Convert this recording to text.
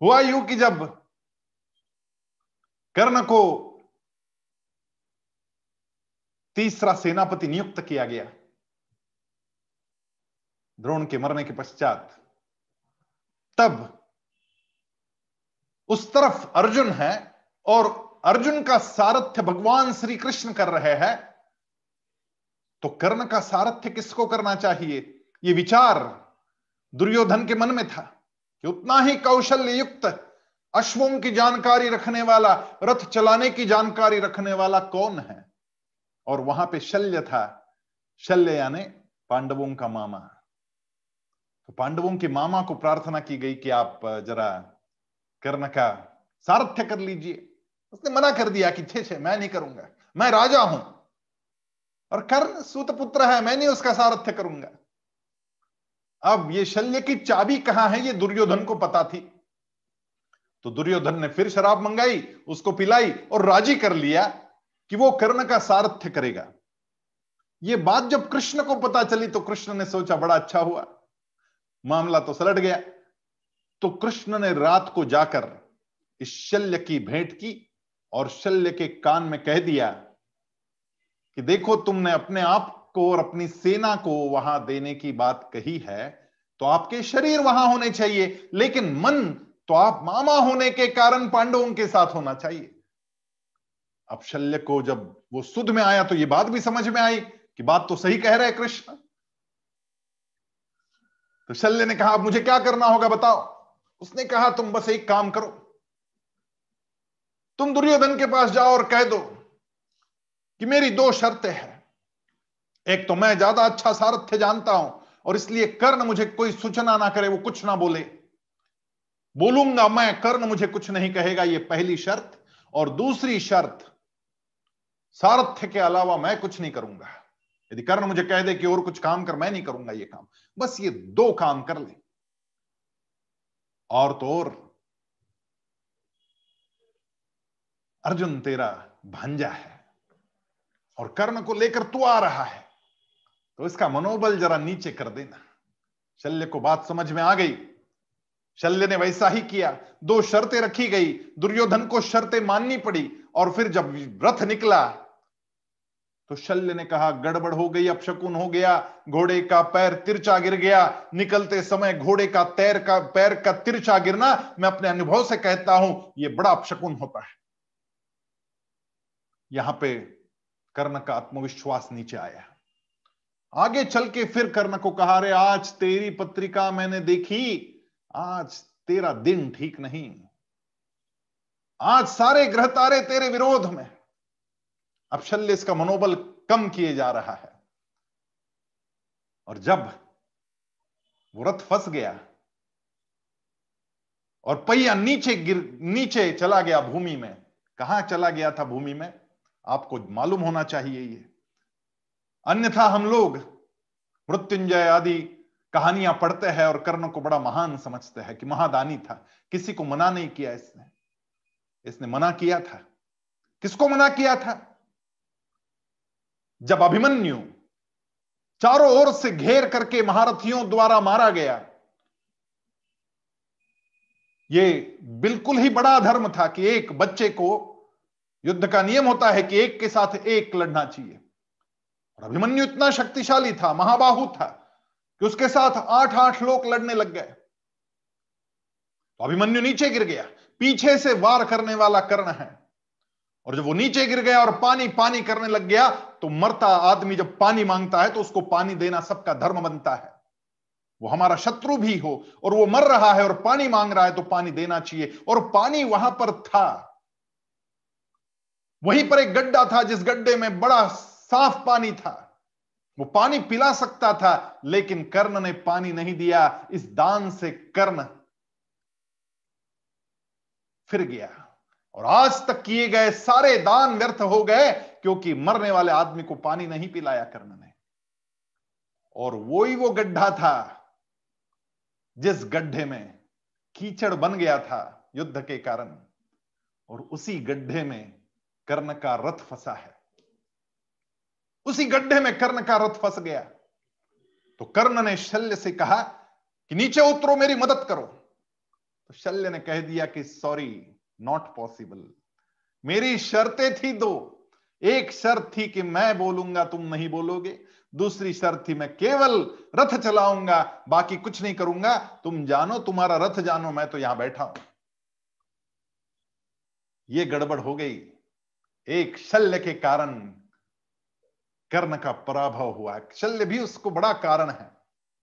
हुआ यूं कि जब कर्ण को तीसरा सेनापति नियुक्त किया गया द्रोण के मरने के पश्चात, तब उस तरफ अर्जुन है और अर्जुन का सारथ्य भगवान श्री कृष्ण कर रहे हैं, तो कर्ण का सारथ्य किसको करना चाहिए? यह विचार दुर्योधन के मन में था कि उतना ही कौशल्य युक्त अश्वों की जानकारी रखने वाला, रथ चलाने की जानकारी रखने वाला कौन है? और वहां पे शल्य था। शल्य यानी पांडवों का मामा। तो पांडवों के मामा को प्रार्थना की गई कि आप जरा कर्ण का सारथ्य कर लीजिए। उसने मना कर दिया कि छे मैं नहीं करूंगा, मैं राजा हूं और कर्ण सूत पुत्र है, मैं नहीं उसका सारथ्य करूंगा। अब ये शल्य की चाबी कहां है, ये दुर्योधन को पता थी। तो दुर्योधन ने फिर शराब मंगाई, उसको पिलाई और राजी कर लिया कि वो कर्ण का सारथ्य करेगा। ये बात जब कृष्ण को पता चली तो कृष्ण ने सोचा बड़ा अच्छा हुआ, मामला तो सलट गया। तो कृष्ण ने रात को जाकर इस शल्य की भेंट की और शल्य के कान में कह दिया कि देखो, तुमने अपने आप को और अपनी सेना को वहां देने की बात कही है, तो आपके शरीर वहां होने चाहिए, लेकिन मन तो आप मामा होने के कारण पांडवों के साथ होना चाहिए। अब शल्य को जब वो सुध में आया तो ये बात भी समझ में आई कि बात तो सही कह रहे कृष्ण। तो शल्य ने कहा, अब मुझे क्या करना होगा बताओ। उसने कहा, तुम बस एक काम करो, तुम दुर्योधन के पास जाओ और कह दो कि मेरी दो शर्तें हैं। एक तो मैं ज्यादा अच्छा सारथ्य जानता हूं और इसलिए कर्ण मुझे कोई सूचना ना करे, वो कुछ ना बोले। बोलूंगा मैं, कर्ण मुझे कुछ नहीं कहेगा, ये पहली शर्त। और दूसरी शर्त, सारथ्य के अलावा मैं कुछ नहीं करूंगा। यदि कर्ण मुझे कह दे कि और कुछ काम कर, मैं नहीं करूंगा ये काम। बस ये दो काम कर ले, और तो और अर्जुन तेरा भांजा है और कर्ण को लेकर तू आ रहा है, तो इसका मनोबल जरा नीचे कर देना। शल्य को बात समझ में आ गई। शल्य ने वैसा ही किया। दो शर्तें रखी गई, दुर्योधन को शर्तें माननी पड़ी। और फिर जब रथ निकला तो शल्य ने कहा, गड़बड़ हो गई, अपशकुन हो गया, घोड़े का पैर तिरछा गिर गया। निकलते समय घोड़े का पैर का तिरछा गिरना, मैं अपने अनुभव से कहता हूं, यह बड़ा अपशकुन होता है। यहां पे कर्ण का आत्मविश्वास नीचे आया। आगे चल के फिर कर्ण को कहा, रे आज तेरी पत्रिका मैंने देखी, आज तेरा दिन ठीक नहीं, आज सारे ग्रह तारे तेरे विरोध में। अब शल्य इसका मनोबल कम किए जा रहा है। और जब वो रथ फंस गया और पहिया नीचे चला गया भूमि में। कहां चला गया था भूमि में, आपको मालूम होना चाहिए ये, अन्यथा हम लोग मृत्युंजय आदि कहानियां पढ़ते हैं और कर्ण को बड़ा महान समझते हैं कि महादानी था। किसी को मना नहीं किया इसने मना किया था। किसको मना किया था? जब अभिमन्यु चारों ओर से घेर करके महारथियों द्वारा मारा गया, यह बिल्कुल ही बड़ा अधर्म था कि एक बच्चे को, युद्ध का नियम होता है कि एक के साथ एक लड़ना चाहिए, और अभिमन्यु इतना शक्तिशाली था, महाबाहु था, कि उसके साथ 8-8 लोग लड़ने लग गए। तो अभिमन्यु नीचे गिर गया। पीछे से वार करने वाला कर्ण है, और जब वो नीचे गिर गया और पानी पानी करने लग गया, तो मरता आदमी जब पानी मांगता है तो उसको पानी देना सबका धर्म बनता है। वो हमारा शत्रु भी हो और वो मर रहा है और पानी मांग रहा है तो पानी देना चाहिए। और पानी वहां पर था, वहीं पर एक गड्ढा था जिस गड्ढे में बड़ा साफ पानी था, वो पानी पिला सकता था, लेकिन कर्ण ने पानी नहीं दिया। इस दान से कर्ण फिर गया और आज तक किए गए सारे दान व्यर्थ हो गए, क्योंकि मरने वाले आदमी को पानी नहीं पिलाया कर्ण ने। और वो गड्ढा था जिस गड्ढे में कीचड़ बन गया था युद्ध के कारण, और उसी गड्ढे में कर्ण का रथ फंसा है। उसी गड्ढे में कर्ण का रथ फंस गया। तो कर्ण ने शल्य से कहा कि नीचे उतरो, मेरी मदद करो। तो शल्य ने कह दिया कि सॉरी, नॉट पॉसिबल। मेरी शर्तें थी दो, एक शर्त थी कि मैं बोलूंगा तुम नहीं बोलोगे, दूसरी शर्त थी मैं केवल रथ चलाऊंगा, बाकी कुछ नहीं करूंगा, तुम जानो, तुम्हारा रथ जानो, मैं तो यहां बैठा हूं। यह गड़बड़ हो गई, एक शल्य के कारण कर्ण का पराभव हुआ। शल्य भी उसको बड़ा कारण है,